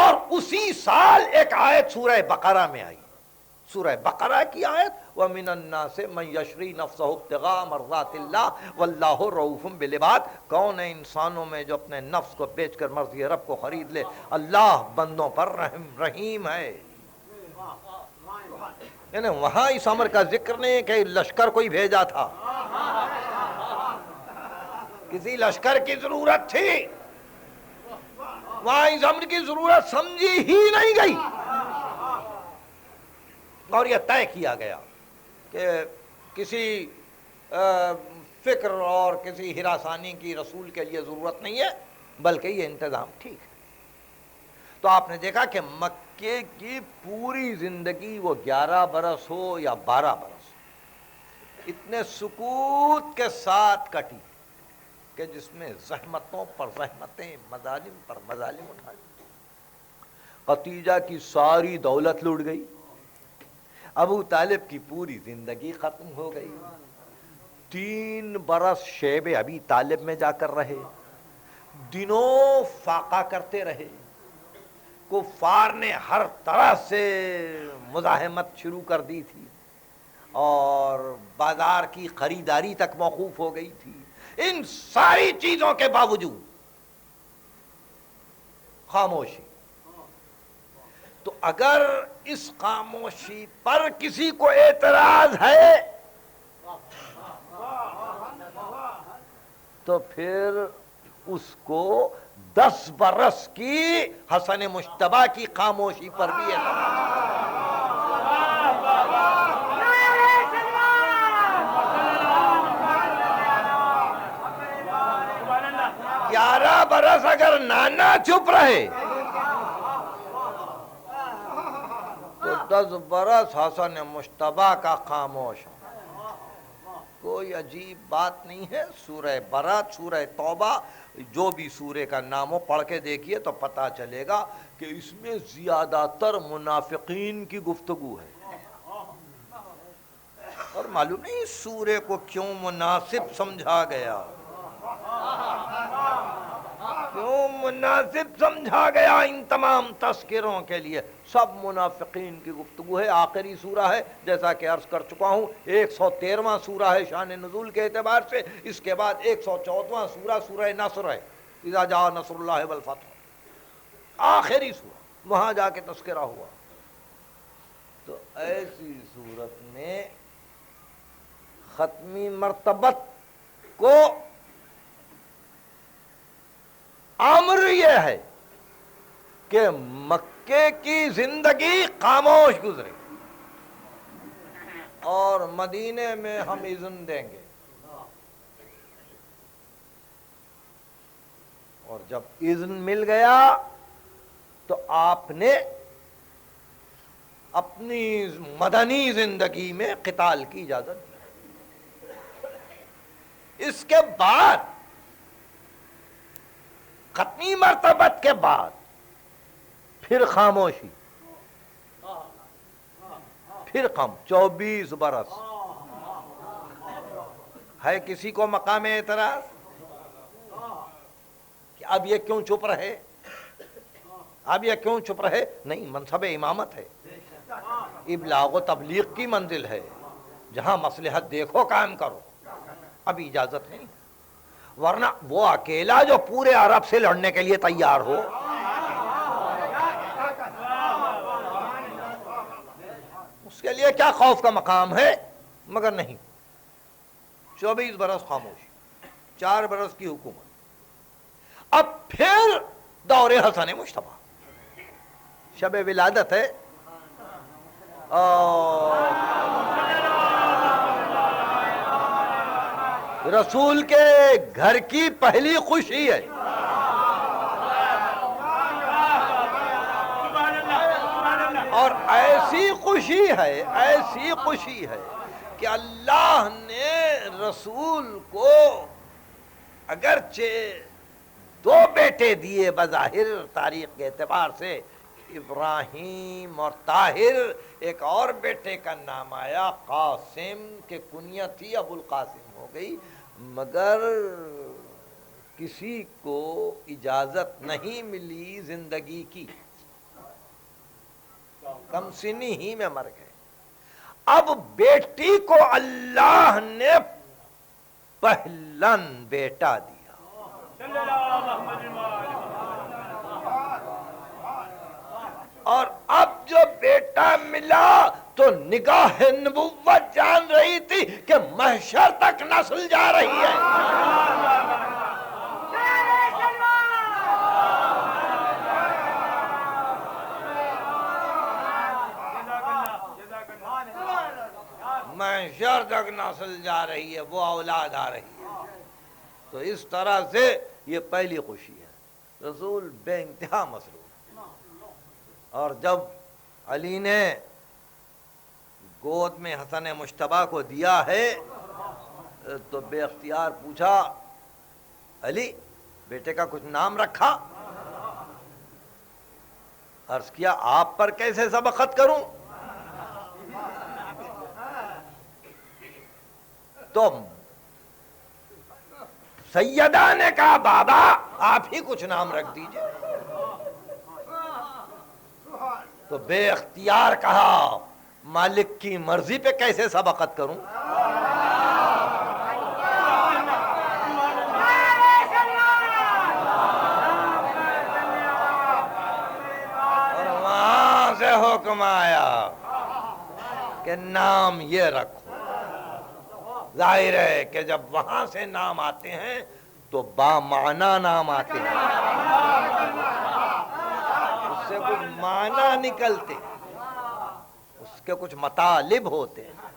اور اسی سال ایک آیت سورہ بقرہ میں آئی. سورہ بقرہ کی آیت وَمِنَ النَّاسِ مَن يَشْرِي نَفْسَهُ ابْتِغَاءَ مَرْضَاتِ اللَّهِ وَاللَّهُ رَءُوفٌ بِالْعِبَادِ. کون ہے انسانوں میں جو اپنے نفس کو بیچ کر مرضی رب کو خرید لے؟ اللہ بندوں پر رحیم ہے. یعنی وہاں اس امر کا ذکر نہیں کہ لشکر کوئی بھیجا تھا، کسی لشکر کی ضرورت تھی، وہاں اس امر کی ضرورت سمجھی ہی نہیں گئی. اور یہ طے کیا گیا کہ کسی فکر اور کسی ہراسانی کی رسول کے لیے ضرورت نہیں ہے، بلکہ یہ انتظام ٹھیک ہے. تو آپ نے دیکھا کہ مکے کی پوری زندگی وہ 11 برس ہو یا 12 برس اتنے سکوت کے ساتھ کٹی کہ جس میں زحمتوں پر زحمتیں، مظالم پر مظالم اٹھائے. خدیجہ کی ساری دولت لوٹ گئی، ابو طالب کی پوری زندگی ختم ہو گئی. 3 برس شیب ابی طالب میں جا کر رہے، دنوں فاقہ کرتے رہے. کفار نے ہر طرح سے مزاحمت شروع کر دی تھی اور بازار کی خریداری تک موقوف ہو گئی تھی. ان ساری چیزوں کے باوجود خاموشی. تو اگر اس خاموشی پر کسی کو اعتراض ہے تو پھر اس کو 10 برس کی حسن مجتبیٰ کی خاموشی پر بھی اعتراض. 11 برس اگر نانا چپ رہے تو 10 برس حسن مجتبیٰ کا خاموش ہو. کوئی عجیب بات نہیں ہے. سورہ برات، سورہ توبہ، جو بھی سورہ کا نام ہو پڑھ کے دیکھیے تو پتہ چلے گا کہ اس میں زیادہ تر منافقین کی گفتگو ہے. اور معلوم نہیں سورہ کو کیوں مناسب سمجھا گیا، کیوں مناسب سمجھا گیا ان تمام تذکروں کے لیے. سب منافقین کی گفتگو ہے. آخری سورہ ہے جیسا کہ عرض کر چکا ہوں، 113واں سورہ ہے شان نزول کے اعتبار سے. اس کے بعد 114واں سورہ سورہ نصر ہے، اذا جاء نصر اللہ والفتح. آخری سورت وہاں جا کے تذکرہ ہوا. تو ایسی صورت میں ختمی مرتبت کو امر یہ ہے کہ مکے کی زندگی خاموش گزرے اور مدینے میں ہم اذن دیں گے. اور جب اذن مل گیا تو آپ نے اپنی مدنی زندگی میں قتال کی اجازت دی. اس کے بعد ختمی مرتبت کے بعد پھر خاموشی، پھر 24 برس. ہے کسی کو مقام اعتراض کہ اب یہ کیوں چپ رہے؟ اب یہ کیوں چپ رہے؟ نہیں، منصب امامت ہے، ابلاغ و تبلیغ کی منزل ہے، جہاں مصلحت دیکھو قائم کرو. اب اجازت نہیں، ورنہ وہ اکیلا جو پورے عرب سے لڑنے کے لیے تیار ہو، اس کے لیے کیا خوف کا مقام ہے؟ مگر نہیں، 24 برس خاموشی، 4 برس کی حکومت. اب پھر دور حسن مجتبیٰ، شب ولادت ہے، رسول کے گھر کی پہلی خوشی ہے. اور ایسی خوشی ہے، ایسی خوشی ہے کہ اللہ نے رسول کو اگرچہ 2 بیٹے دیے بظاہر تاریخ کے اعتبار سے، ابراہیم اور طاہر، ایک اور بیٹے کا نام آیا قاسم، کہ کنیت تھی ابو القاسم ہو گئی، مگر کسی کو اجازت نہیں ملی زندگی کی، کم سنی ہی میں مر گئے. اب بیٹی کو اللہ نے پہلن بیٹا دیا. اور اب جو بیٹا ملا تو نگاہ نبوت جان رہی تھی کہ محشر تک نسل جا رہی ہے. محشر تک نسل جا رہی ہے، وہ اولاد آ رہی ہے. تو اس طرح سے یہ پہلی خوشی ہے. رسول بے انتہا مسرور. اور جب علی نے گود میں حسن مجتبیٰ کو دیا ہے تو بے اختیار پوچھا، علی بیٹے کا کچھ نام رکھا؟ عرض کیا آپ پر کیسے سبقت کروں؟ تو سیدہ نے کہا بابا آپ ہی کچھ نام رکھ دیجئے. تو بے اختیار کہا مالک کی مرضی پہ کیسے سبقت کروں؟ اور وہاں سے حکم آیا کہ نام یہ رکھو. ظاہر ہے کہ جب وہاں سے نام آتے ہیں تو بامعنی نام آتے ہیں، اس سے کچھ معنی نکلتے ہیں، اس کے کچھ مطالب ہوتے ہیں.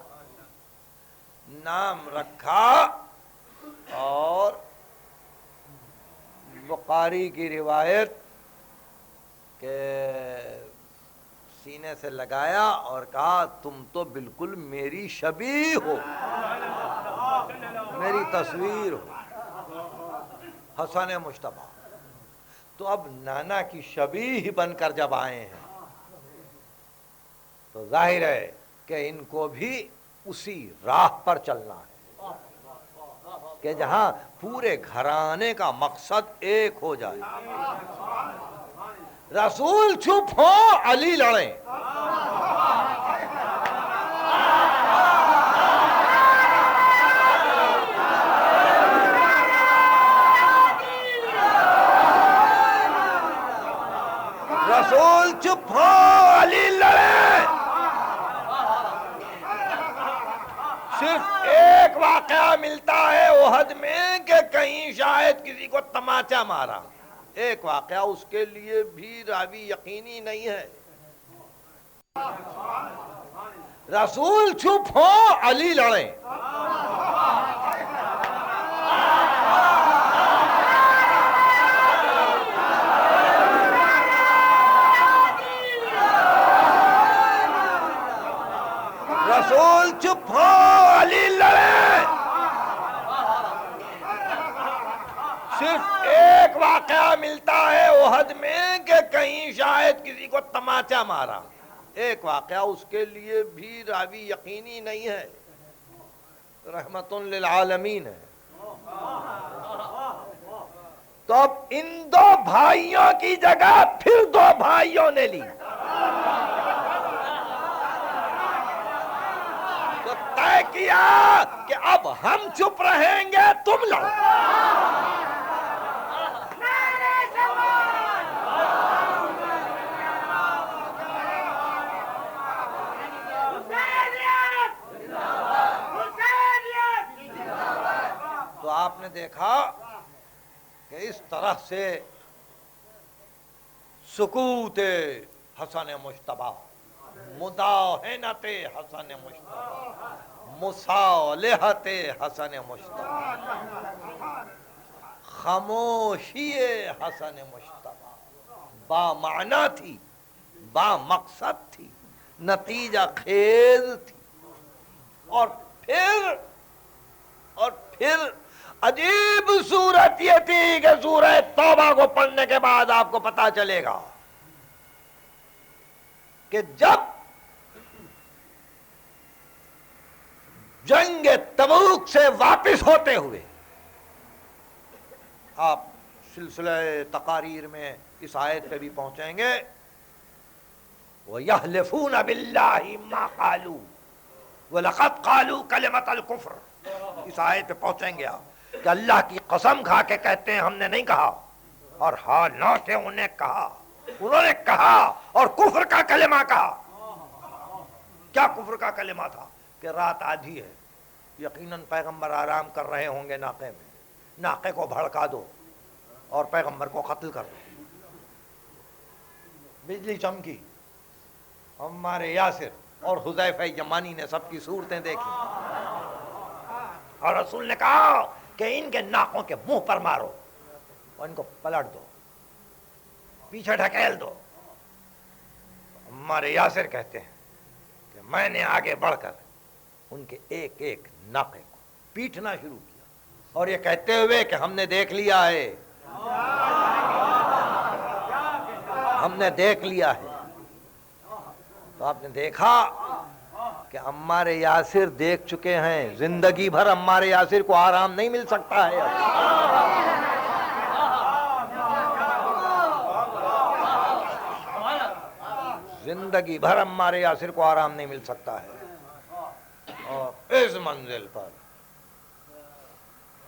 نام رکھا اور بخاری کی روایت کہ سینے سے لگایا اور کہا تم تو بالکل میری شبیہ ہو، میری تصویر ہو، حسن مجتبیٰ. تو اب نانا کی شبیہ بن کر جب آئے ہیں تو ظاہر ہے کہ ان کو بھی اسی راہ پر چلنا ہے کہ جہاں پورے گھرانے کا مقصد ایک ہو جائے. رسول چپ ہو، علی لڑیں. واقعہ ملتا ہے احد میں کہ کہیں شاید کسی کو تماچا مارا، ایک واقعہ اس کے لیے بھی راوی یقینی نہیں ہے۔ رسول چپ ہو، علی لڑیں۔ رسول چپ ہو، علی لڑیں۔ صرف ایک واقعہ ملتا ہے احد میں کہ کہیں شاید کسی کو تماچا مارا، ایک واقعہ اس کے لیے بھی راوی یقینی نہیں ہے، رحمت للعالمین ہے۔ تو اب ان دو بھائیوں کی جگہ پھر دو بھائیوں نے لی، تو طے کیا کہ اب ہم چپ رہیں گے، تم لڑو۔ تو آپ نے دیکھا کہ اس طرح سے سکوت حسن مجتبی، مداہنت حسن مجتبی، مصالحت حسن مجتبی، خاموشی حسن مجتبی با معنی تھی، با مقصد تھی، نتیجہ خیز تھی۔ اور پھر عجیب صورت یہ تھی کہ سورہ توبہ کو پڑھنے کے بعد آپ کو پتا چلے گا کہ جب جنگ تبوک سے واپس ہوتے ہوئے، آپ سلسلہ تقاریر میں اس آیت پہ بھی پہنچیں گے، وَيَحْلِفُونَ بِاللَّهِ مَا قَالُوا وَلَقَدْ قَالُوا كَلِمَةَ الْكُفْرِ، اس آیت پہ پہنچیں گے آپ کہ اللہ کی قسم کھا کے کہتے ہیں ہم نے نہیں کہا، اور حالانکہ انہوں نے کہا اور کفر کا کلمہ کہا۔ کیا کفر کا کلمہ تھا؟ کہ رات آدھی ہے، یقیناً پیغمبر آرام کر رہے ہوں گے ناقے میں، ناقے کو بھڑکا دو اور پیغمبر کو قتل کر دو۔ بجلی چمکی، عمار یاسر اور حذیفہ یمانی نے سب کی صورتیں دیکھی، اور رسول نے کہا کہ ان کے ناکوں کے منہ پر مارو اور ان کو پلٹ دو، پیچھے ڈھکیل دو۔ ہمارے یاسر کہتے ہیں کہ میں نے آگے بڑھ کر ان کے ایک ایک ناقے کو پیٹنا شروع کیا، اور یہ کہتے ہوئے کہ ہم نے دیکھ لیا ہے، ہم نے دیکھ لیا ہے۔ تو آپ نے دیکھا کہ عمار یاسر دیکھ چکے ہیں، زندگی بھر عمار یاسر کو آرام نہیں مل سکتا ہے۔ زندگی بھر عمار یاسر کو آرام نہیں مل سکتا ہے، اور اس منزل پر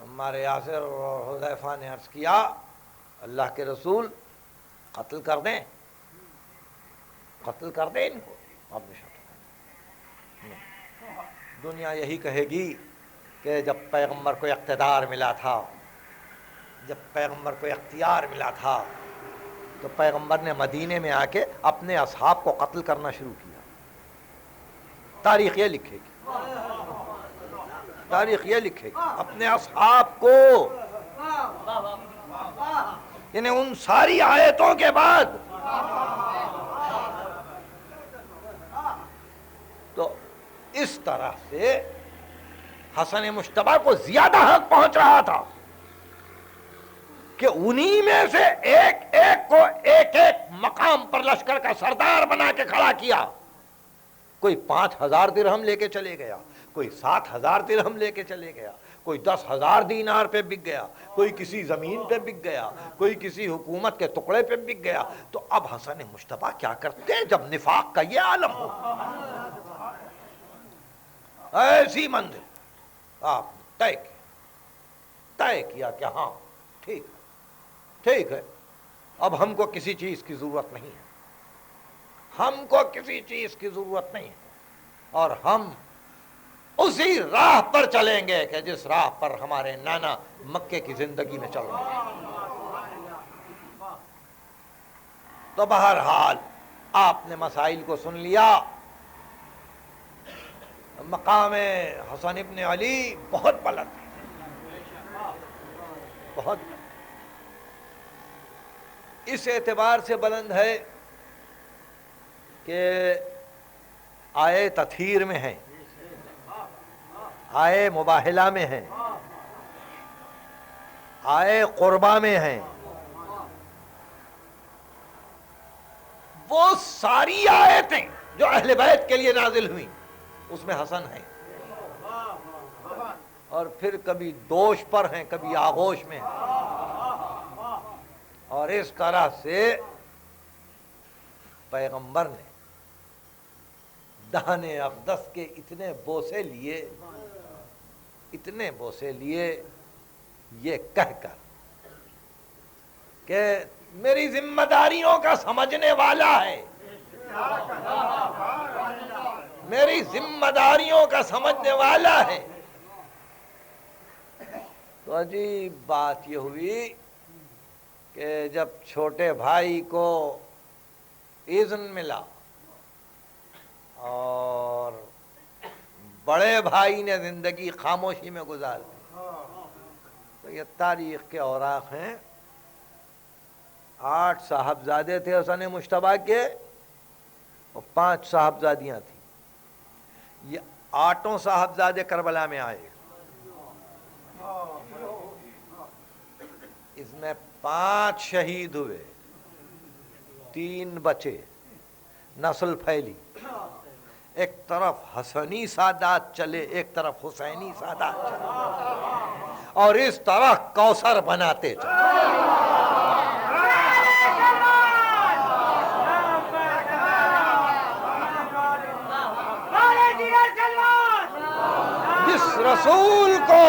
عمار یاسر اور حذیفہ نے عرض کیا اللہ کے رسول قتل کر دیں، قتل کر دیں ان کو۔ اب دنیا یہی کہے گی کہ جب پیغمبر کو اقتدار ملا تھا، جب پیغمبر کو اختیار ملا تھا، تو پیغمبر نے مدینے میں آ کے اپنے اصحاب کو قتل کرنا شروع کیا۔ تاریخ یہ لکھے گی، تاریخ یہ لکھے گی اپنے اصحاب کو، یعنی ان ساری آیتوں کے بعد تو اس طرح سے حسن مجتبی کو زیادہ حق پہنچ رہا تھا کہ انہی میں سے ایک ایک کو ایک ایک مقام پر لشکر کا سردار بنا کے کھڑا کیا۔ کوئی 5,000 درہم لے کے چلے گیا، کوئی 7,000 درہم لے کے چلے گیا، کوئی 10,000 دینار پہ بک گیا، کوئی کسی زمین پہ بک گیا، کوئی کسی حکومت کے ٹکڑے پہ بک گیا۔ تو اب حسن مجتبی کیا کرتے ہیں جب نفاق کا یہ عالم ہو؟ ایسی منزل آپ نے طے کیا کہ ہاں ٹھیک ہے، اب ہم کو کسی چیز کی ضرورت نہیں ہے، ہم کو کسی چیز کی ضرورت نہیں ہے، اور ہم اسی راہ پر چلیں گے کہ جس راہ پر ہمارے نانا مکے کی زندگی میں چل رہے ہیں۔ تو بہرحال آپ نے مسائل کو سن لیا۔ مقام حسن ابن علی بہت بلند ہے، بہت اس اعتبار سے بلند ہے کہ آئے تطہیر میں ہے، آئے مباہلہ میں ہے، آئے قربہ میں ہے، وہ ساری آیتیں جو اہل بیت کے لیے نازل ہوئیں اس میں حسن ہے، اور پھر کبھی دوش پر ہیں، کبھی آغوش میں ہیں، اور اس طرح سے پیغمبر نے دہن اقدس کے اتنے بوسے لیے یہ کہہ کر کہ میری ذمہ داریوں کا سمجھنے والا ہے، میری ذمہ داریوں کا سمجھنے والا ہے۔ تو عجیب بات یہ ہوئی کہ جب چھوٹے بھائی کو اذن ملا اور بڑے بھائی نے زندگی خاموشی میں گزار دی، تو یہ تاریخ کے اوراق ہیں۔ 8 صاحبزادے تھے حسن مجتبیٰ کے اور 5 صاحبزادیاں تھیں۔ یہ 8 صاحبزادے کربلا میں آئے، اس میں 5 شہید ہوئے، 3 بچے، نسل پھیلی، ایک طرف حسنی سادات چلے، ایک طرف حسینی سادات چلے، اور اس طرح کوثر بناتے چلے۔ جس رسول کو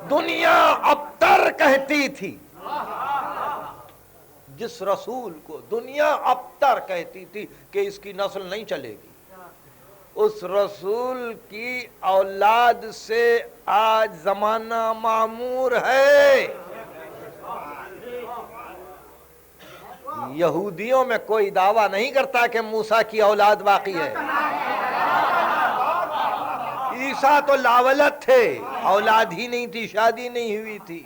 دنیا ابتر کہتی تھی، جس رسول کو دنیا ابتر کہتی تھی کہ اس کی نسل نہیں چلے گی، اس رسول کی اولاد سے آج زمانہ معمور ہے۔ یہودیوں میں کوئی دعویٰ نہیں کرتا کہ موسیٰ کی اولاد باقی ہے، عیسیٰ تو لاولد تھے، اولاد ہی نہیں تھی، شادی نہیں ہوئی تھی۔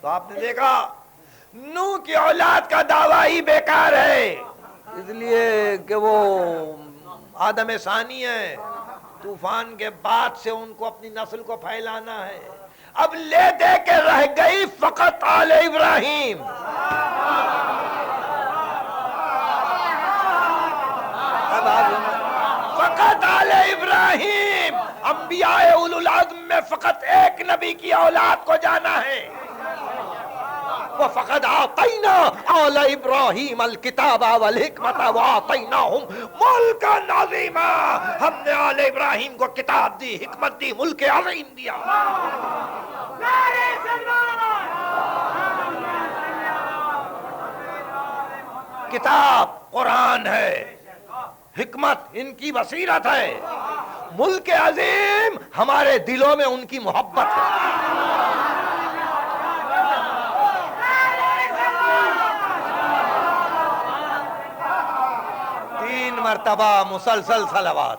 تو آپ نے دیکھا نوح کی اولاد کا دعویٰ ہی بیکار ہے، اس لیے کہ وہ آدم ثانی ہے، طوفان کے بعد سے ان کو اپنی نسل کو پھیلانا ہے۔ اب لے دے کے رہ گئی فقط آل ابراہیم، فقط آل ابراہیم۔ انبیاء اولو العزم میں فقط ایک نبی کی اولاد کو جانا ہے، وَفَقَدْ آتَيْنَا آلَ إِبْرَاهِيمَ الْكِتَابَ وَالْحِكْمَةَ وَآتَيْنَاهُمْ مُلْكًا عَظِيمًا۔ ہم نے آل ابراہیم کو کتاب دی، حکمت دی، ملک عظیم دیا۔ کتاب قرآن ہے، حکمت ان کی بصیرت ہے، ملک عظیم ہمارے دلوں میں ان کی محبت ہے۔ 3 مرتبہ مسلسل صلوات۔